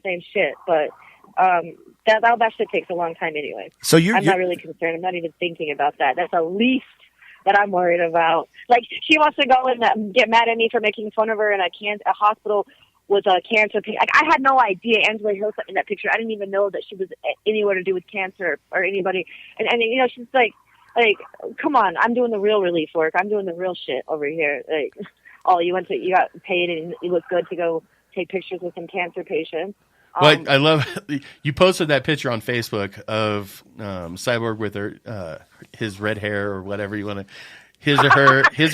same shit, but that shit takes a long time anyway. So I'm not really concerned. I'm not even thinking about that. That's the least that I'm worried about. Like, she wants to go and get mad at me for making fun of her in a hospital with a cancer patient. Like, I had no idea Angela Hill sent me that picture. I didn't even know that she was anywhere to do with cancer or anybody. And you know, she's like, come on, I'm doing the real relief work. I'm doing the real shit over here. Like, you got paid and you look good to go take pictures with some cancer patients. Well, I love you posted that picture on Facebook of Cyborg with his red hair or whatever you want to, his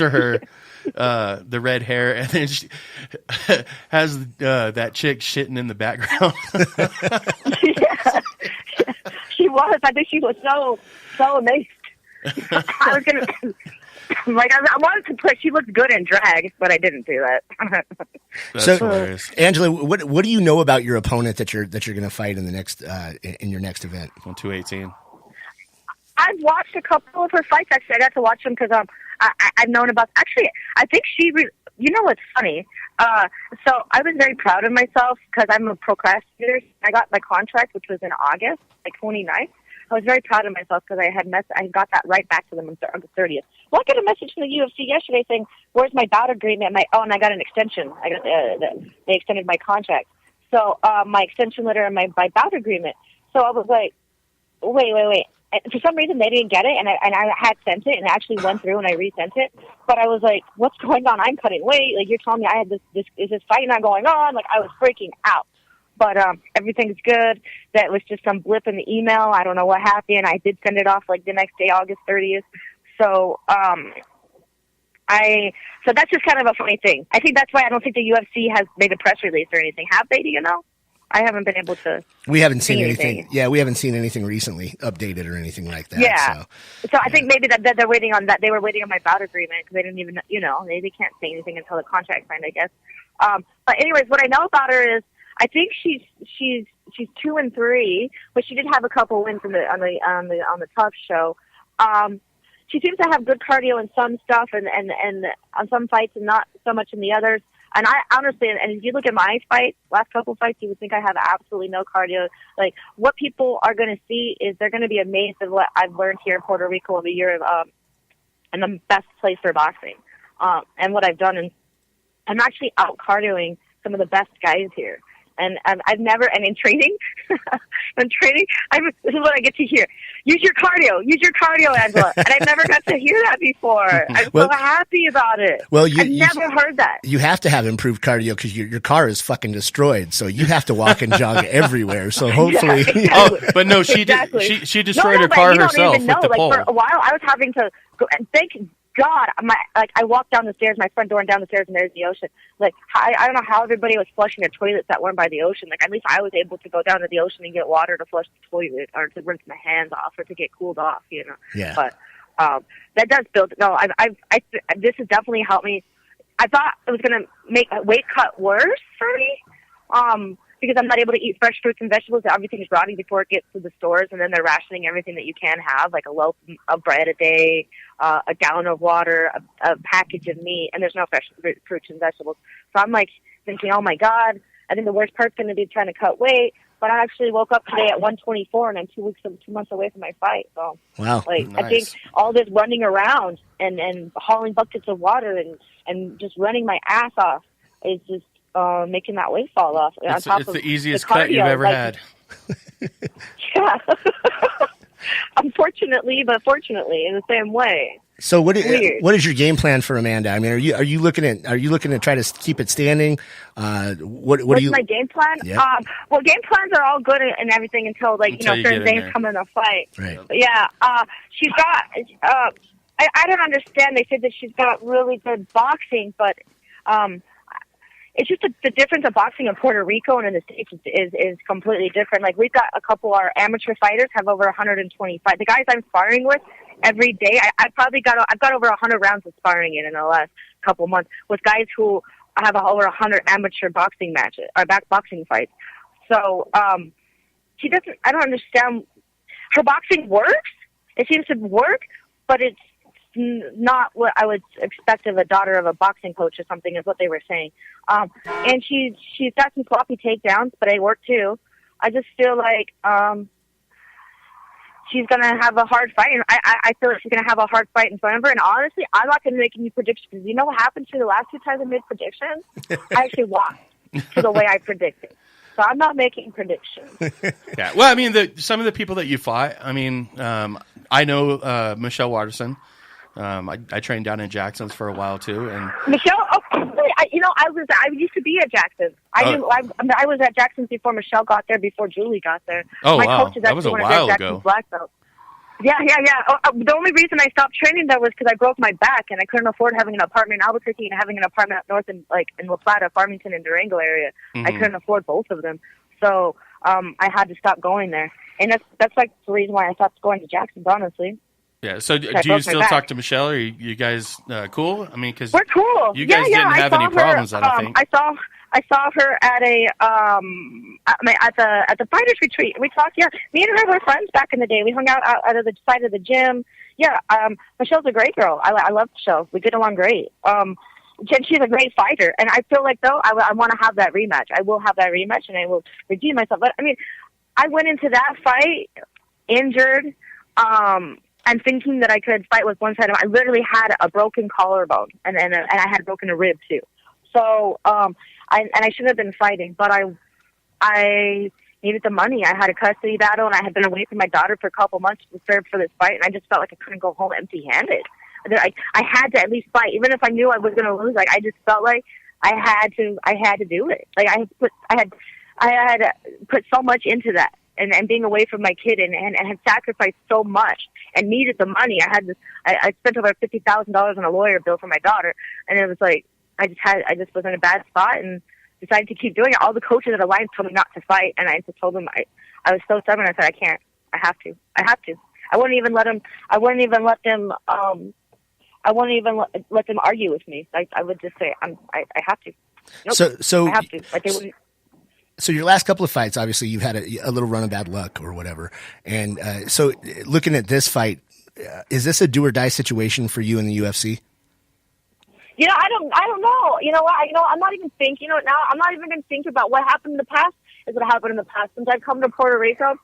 or her, the red hair, and then she has that chick shitting in the background. Yeah, she was. I think she was so amazed. I was gonna. Like, I wanted to put, she looked good in drag, but I didn't do that. So, hilarious. Angela, what do you know about your opponent that you're going to fight in the next in your next event on 218? I've watched a couple of her fights. Actually, I got to watch them because I've known about. Actually, I think you know what's funny? So I was very proud of myself because I'm a procrastinator. I got my contract, which was in August, like 29th. I was very proud of myself because I got that right back to them on the 30th. Well, I got a message from the UFC yesterday saying, "Where's my bout agreement?" And I got an extension. I got they extended my contract. So my extension letter and my bout agreement. So I was like, wait. And for some reason, they didn't get it, and I had sent it, and it actually went through, and I resent it. But I was like, what's going on? I'm cutting weight. Like, you're telling me I had this fight not going on? Like, I was freaking out. But everything's good. That was just some blip in the email. I don't know what happened. I did send it off like the next day, August 30th. So so that's just kind of a funny thing. I think that's why I don't think the UFC has made a press release or anything. Have they? Do you know? I haven't been able to. We haven't seen anything. Yeah, we haven't seen anything recently updated or anything like that. Yeah. So I think maybe that they're waiting on that. They were waiting on my bout agreement because they didn't even, they can't say anything until the contract's signed, I guess. But anyways, what I know about her is I think she's 2-3, but she did have a couple wins on the Tough show. She seems to have good cardio in some stuff and on some fights and not so much in the others. And I honestly, and if you look at my fights, last couple fights, you would think I have absolutely no cardio. Like, what people are going to see is they're going to be amazed at what I've learned here in Puerto Rico over a year in the best place for boxing. And what I've done, and I'm actually out cardioing some of the best guys here. And I've never, and in training, this is what I get to hear. Use your cardio, Angela. And I've never got to hear that before. I'm so happy about it. Well, I've never heard that. You have to have improved cardio because your car is fucking destroyed. So you have to walk and jog everywhere. So hopefully. Yeah, exactly. Oh, but no, she she destroyed her car herself with the pole. For a while, I was having to go, and thank God, I walked down the stairs, my front door, and down the stairs, and there's the ocean. Like, I don't know how everybody was flushing their toilets that weren't by the ocean. Like, at least I was able to go down to the ocean and get water to flush the toilet, or to rinse my hands off, or to get cooled off, Yeah. But that does build. No, this has definitely helped me. I thought it was going to make a weight cut worse for me. Because I'm not able to eat fresh fruits and vegetables. Everything is rotting before it gets to the stores, and then they're rationing everything that you can have, like a loaf of bread a day, a gallon of water, a package of meat, and there's no fresh fruits and vegetables. So I'm like thinking, oh my God, I think the worst part's going to be trying to cut weight. But I actually woke up today at 124, and I'm 2 months away from my fight. So, wow, like, nice. I think all this running around and hauling buckets of water and just running my ass off is just making that weight fall off. It's the easiest cut you've ever had. Yeah. Unfortunately, but fortunately, in the same way. So what is your game plan for Amanda? I mean, are you looking to try to keep it standing? What's my game plan? Yep. Well, game plans are all good and everything until certain things come in a fight. Right. But yeah. She's got. I don't understand. They said that she's got really good boxing, but it's just the difference of boxing in Puerto Rico and in the States is completely different. Like, we've got a couple of our amateur fighters have over 125. The guys I'm sparring with every day, I've got over 100 rounds of sparring in the last couple months with guys who have over 100 amateur boxing matches or boxing fights. So she doesn't. I don't understand. Her boxing works. It seems to work, but it's not what I would expect of a daughter of a boxing coach or something, is what they were saying. And she's got some sloppy takedowns, but I work too. I just feel like she's going to have a hard fight. And I feel like she's going to have a hard fight in front of her. And honestly, I'm not going to make any predictions, because you know what happened to the last 2 times I made predictions? I actually lost to the way I predicted. So I'm not making predictions. Yeah. Well, I mean, some of the people that you fought, I mean, I know Michelle Watterson. I trained down in Jackson's for a while too, and Michelle. Oh, I used to be at Jackson. I was at Jackson's before Michelle got there, before Julie got there. Oh, my wow. coach is That was a actually one while of Jackson's ago. black belts. Yeah. The only reason I stopped training there was because I broke my back, and I couldn't afford having an apartment in Albuquerque and having an apartment up north in La Plata, Farmington, and Durango area. Mm-hmm. I couldn't afford both of them, so I had to stop going there. And that's like the reason why I stopped going to Jackson's, honestly. Yeah. So do you still talk to Michelle? Are you guys cool? I mean, because we're cool. You guys didn't have any problems, I don't think. I saw her at at the fighters retreat. We talked. Yeah, me and her were friends back in the day. We hung out at the side of the gym. Yeah, Michelle's a great girl. I love Michelle. We get along great. She's a great fighter, and I feel like though I want to have that rematch. I will have that rematch, and I will redeem myself. But I mean, I went into that fight injured. And thinking that I could fight with one side of I literally had a broken collarbone, and I had broken a rib too. So I shouldn't have been fighting, but I needed the money. I had a custody battle, and I had been away from my daughter for a couple months to prepare for this fight, and I just felt like I couldn't go home empty-handed. I had to at least fight, even if I knew I was going to lose. Like I just felt like I had to do it. Like I had put so much into that. And being away from my kid and had sacrificed so much and needed the money. I spent over $50,000 on a lawyer bill for my daughter, and it was like I just was in a bad spot and decided to keep doing it. All the coaches at Alliance told me not to fight, and I just told them I was so stubborn. I said I can't. I have to. I wouldn't even let them. I wouldn't even let them argue with me. I would just say I have to. Nope, so I have to. Like they wouldn't. So your last couple of fights, obviously, you've had a little run of bad luck or whatever. And so looking at this fight, is this a do-or-die situation for you in the UFC? You know, I don't know. You know what? I'm not even thinking. Now I'm not even going to think about what happened in the past. Is what happened in the past. Since I've come to Puerto Rico,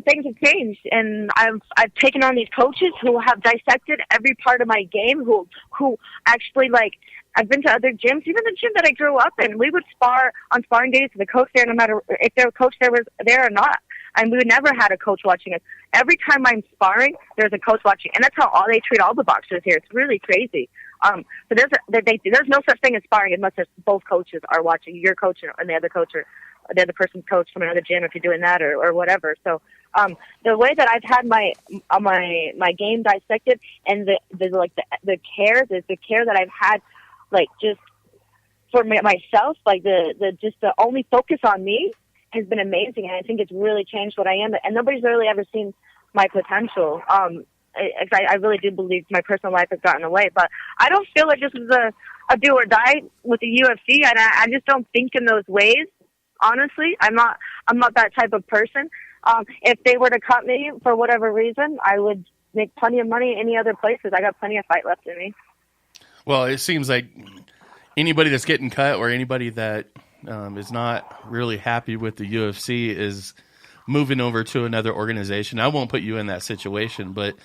things have changed, and I've taken on these coaches who have dissected every part of my game. Who actually like. I've been to other gyms, even the gym that I grew up in. We would spar on sparring days with the coach there, no matter if their coach there was there or not. And we never had a coach watching us. Every time I'm sparring, there's a coach watching, and that's how they treat all the boxers here. It's really crazy. So there's no such thing as sparring unless both coaches are watching, your coach and the other coach, or the other person's coach from another gym if you're doing that or whatever. So the way that I've had my game dissected and the care that I've had. Like just for myself, like the only focus on me has been amazing, and I think it's really changed what I am. And nobody's really ever seen my potential. I really do believe my personal life has gotten away, but I don't feel like this is a do or die with the UFC, and I just don't think in those ways. Honestly, I'm not that type of person. If they were to cut me for whatever reason, I would make plenty of money any other places. I got plenty of fight left in me. Well, it seems like anybody that's getting cut or anybody that is not really happy with the UFC is moving over to another organization. I won't put you in that situation, but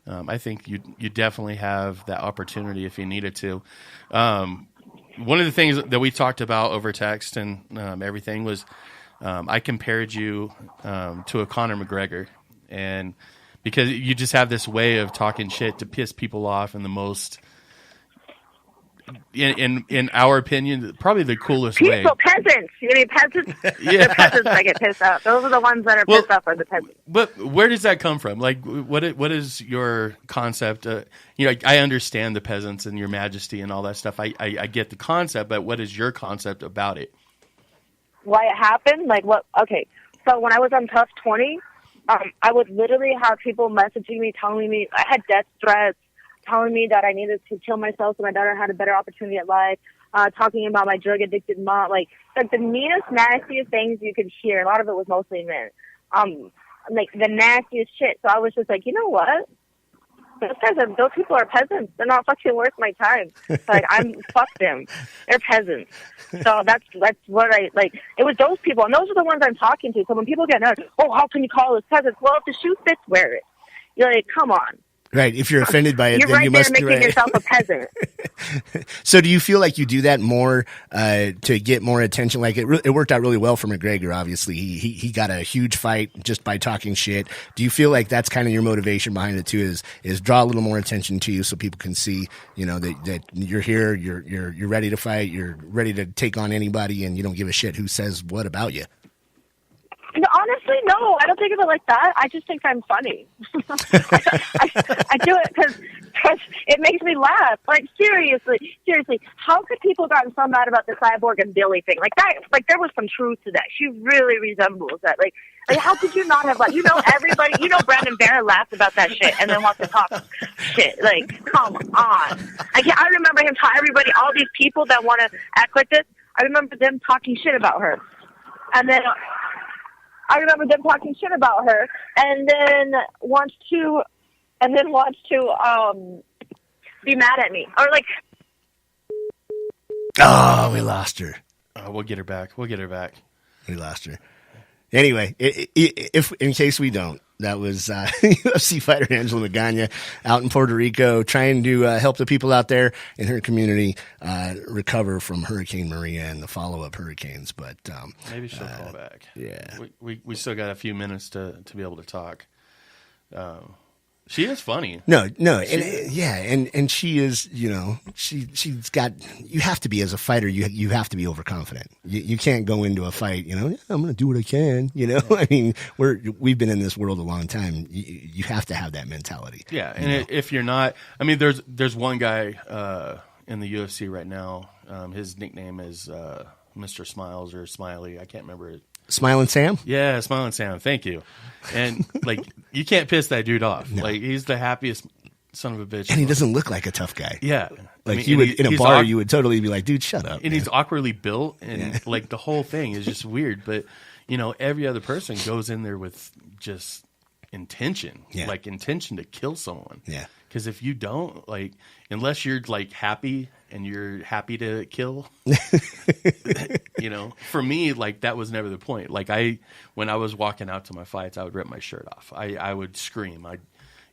I think you definitely have that opportunity if you needed to. One of the things that we talked about over text and everything was I compared you to a Conor McGregor, and because you just have this way of talking shit to piss people off in the most. In our opinion, probably the coolest way. Peaceful peasants. You mean peasants? Yeah. The peasants that get pissed off. Those are the ones that are pissed off are the peasants. But where does that come from? Like, what is your concept? I understand the peasants and your majesty and all that stuff. I get the concept, but what is your concept about it? Why it happened? Like what? Okay. So when I was on Tough 20, I would literally have people messaging me, telling me I had death threats, telling me that I needed to kill myself so my daughter had a better opportunity at life, talking about my drug-addicted mom, like the meanest, nastiest things you could hear. A lot of it was mostly men. Like the nastiest shit. So I was just like, you know what? those people are peasants. They're not fucking worth my time. Like, fuck them. They're peasants. So that's what I, like, it was those people, and those are the ones I'm talking to. So when people get nervous, oh, how can you call us peasants? Well, if the shoe fits, wear it. You're like, come on. Right. If you're offended by it, you're then right you there must be making right. yourself a peasant. So do you feel like you do that more to get more attention? Like it worked out really well for McGregor. Obviously, he got a huge fight just by talking shit. Do you feel like that's kind of your motivation behind it too? Is draw a little more attention to you so people can see, you know, that you're here, you're ready to fight, you're ready to take on anybody, and you don't give a shit who says what about you. No, honestly, no. I don't think of it like that. I just think I'm funny. I do it because it makes me laugh. Like, seriously, how could people gotten so mad about the Cyborg and Billy thing? Like that, like there was some truth to that. She really resembles that. Like how could you not have, like, you know, everybody, you know, Brandon Barrett laughed about that shit and then wants to talk shit. Like, come on. I remember him telling everybody, all these people that want to act like this, I remember them talking shit about her. And then I remember them talking shit about her, and then wants to be mad at me, or like. Oh, we lost her. We'll get her back. We lost her. Anyway, if in case we don't, that was UFC fighter Angela Magana out in Puerto Rico trying to help the people out there in her community recover from Hurricane Maria and the follow-up hurricanes. But maybe she'll call back. Yeah, we still got a few minutes to be able to talk. She is funny. No, and she is, you know, she's got. You have to be, as a fighter. You have to be overconfident. You can't go into a fight, you know. Yeah, I'm going to do what I can. You know, I mean, we've been in this world a long time. You have to have that mentality. Yeah, and if you're not, I mean, there's one guy in the UFC right now. His nickname is Mr. Smiles or Smiley. I can't remember it. Smiling Sam? Yeah, Smiling Sam. Thank you. And like, you can't piss that dude off. No. Like, he's the happiest son of a bitch. And he doesn't look like a tough guy. Yeah. Like, I mean, you would in a bar, you would totally be like, dude, shut up. And he's awkwardly built, and like the whole thing is just weird. But you know, every other person goes in there with just intention, like intention to kill someone. Yeah. Because if you don't, like, unless you're like happy and you're happy to kill, you know, for me, like, that was never the point. Like, when I was walking out to my fights, I would rip my shirt off. I would scream.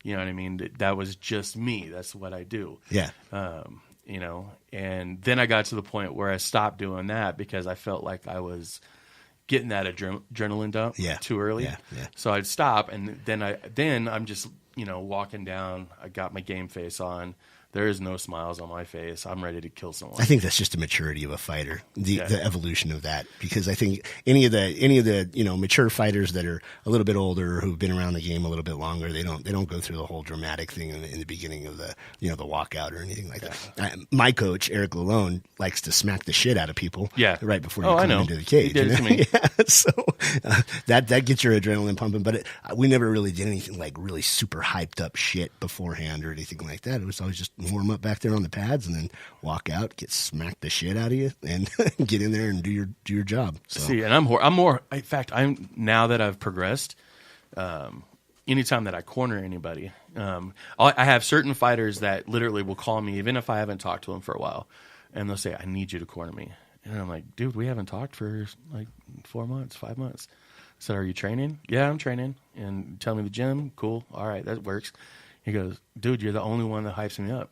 You know what I mean? That was just me. That's what I do. Yeah. You know, and then I got to the point where I stopped doing that because I felt like I was getting that adrenaline dump too early. Yeah. So I'd stop, and then I'm just, you know, walking down. I got my game face on. There is no smiles on my face. I'm ready to kill someone. I think that's just the maturity of a fighter, the evolution of that. Because I think any of the you know, mature fighters that are a little bit older, who've been around the game a little bit longer, they don't go through the whole dramatic thing in the beginning of the, you know, the walkout or anything like that. My coach Eric Lalone likes to smack the shit out of people. Right before you come into the cage. He did it to me. So that gets your adrenaline pumping. But we never really did anything like really super hyped up shit beforehand or anything like that. It was always just warm up back there on the pads and then walk out, get smacked the shit out of you, and get in there and do your job. So. See, and I'm more. In fact, now that I've progressed. Anytime that I corner anybody, I have certain fighters that literally will call me, even if I haven't talked to them for a while, and they'll say, "I need you to corner me," and I'm like, "Dude, we haven't talked for like 4 months, 5 months." So, are you training? Yeah, I'm training. And tell me the gym. Cool. All right, that works. He goes, "Dude, you're the only one that hypes me up."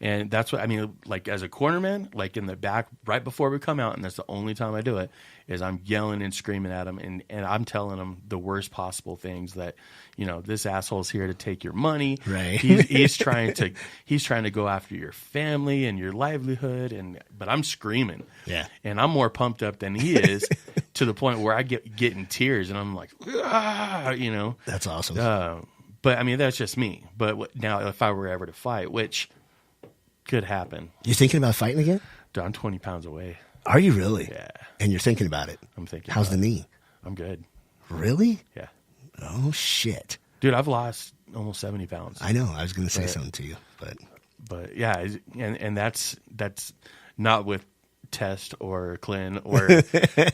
And that's what I mean, like, as a cornerman, like in the back, right before we come out, and that's the only time I do it, is I'm yelling and screaming at them, and I'm telling them the worst possible things that, you know, this asshole's here to take your money. Right. He's trying to go after your family and your livelihood, but I'm screaming. Yeah. And I'm more pumped up than he is, to the point where I get in tears, and I'm like, you know. That's awesome. But I mean, that's just me. But now, if I were ever to fight, which could happen. You thinking about fighting again? Dude, I'm 20 pounds away. Are you really? Yeah. And you're thinking about it? I'm thinking. How's the knee? I'm good. Really? Yeah. Oh, shit. Dude, I've lost almost 70 pounds. I know. I was going to say something to you, but yeah, and that's not with test or clean or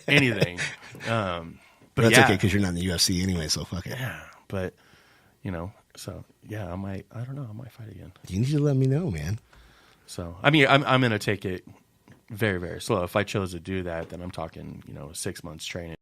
anything. But that's okay, because you're not in the UFC anyway, so fuck it. Yeah, but you know, So yeah, I don't know. I might fight again. You need to let me know, man. So I mean, I'm going to take it very, very slow. If I chose to do that, then I'm talking, 6 months training.